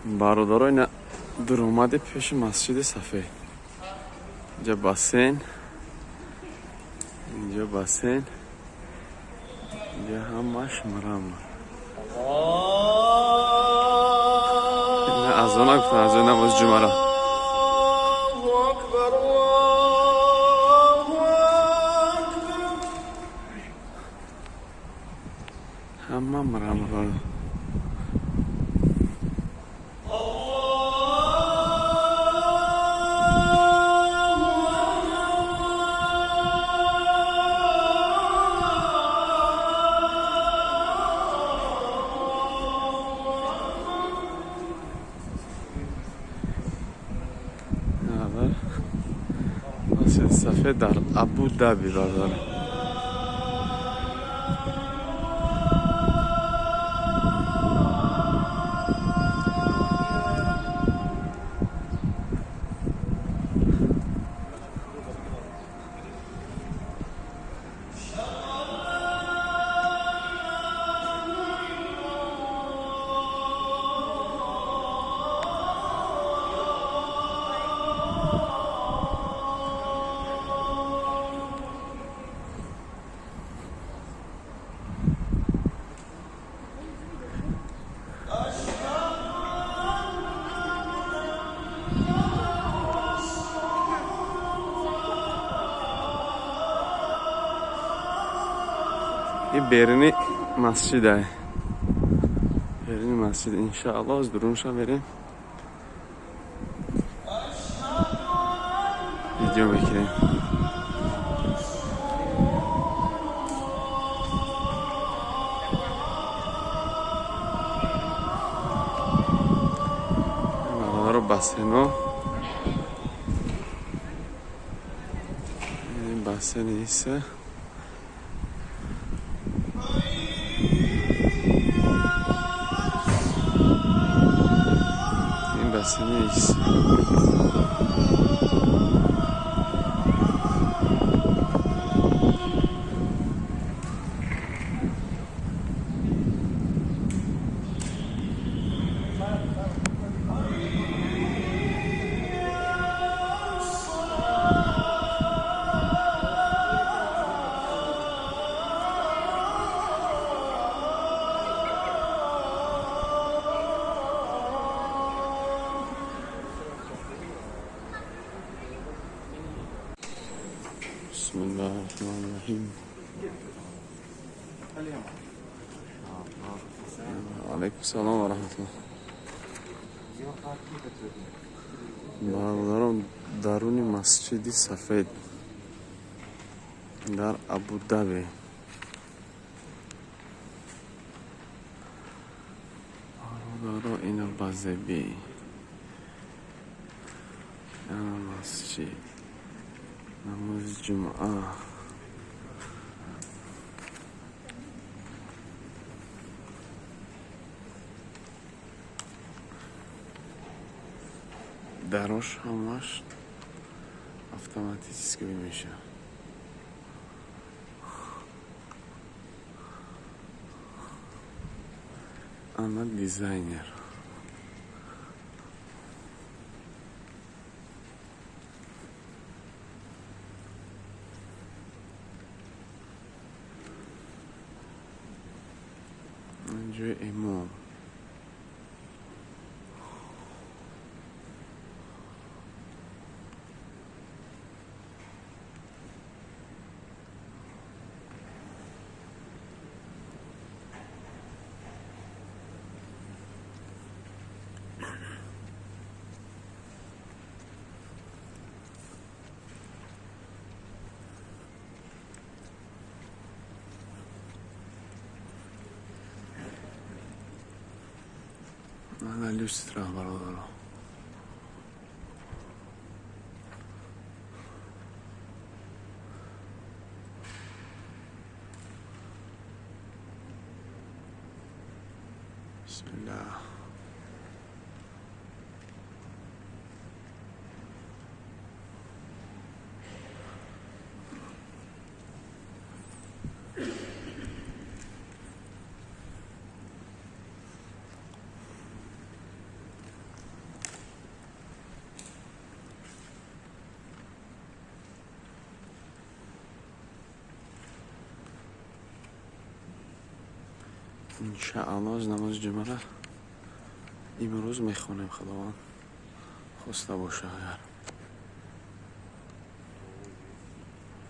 برادرای نه در اومده پیش مسجد صفه. اینجا باسن، اینجا باسن، اینجا همش مرام. نه اذان گفتن، از نماز جمعه را. همه مرام را. مسجد صفه در ابودابی داره. این بیرونی مسجده، بیرونی مسجد. انشاءالله از درونش بریم ویدیو میکنیم. برادر بسنو، این بسن ایسه. Basınıyız. Bismillahirrahmanirrahim. Aleykümselam ve rahmetullah. برادران درون مسجد سفید در ابودابی. برادران اینا بازبی اینا مسجد نماز جمعه. دراش همش автоматически میشه. انا دیزاینر. اینجا امام. Ana lustra برادران. بسم الله. انشاءالله از نماز جمعه را امروز میخونیم. خداوند خواسته باشه.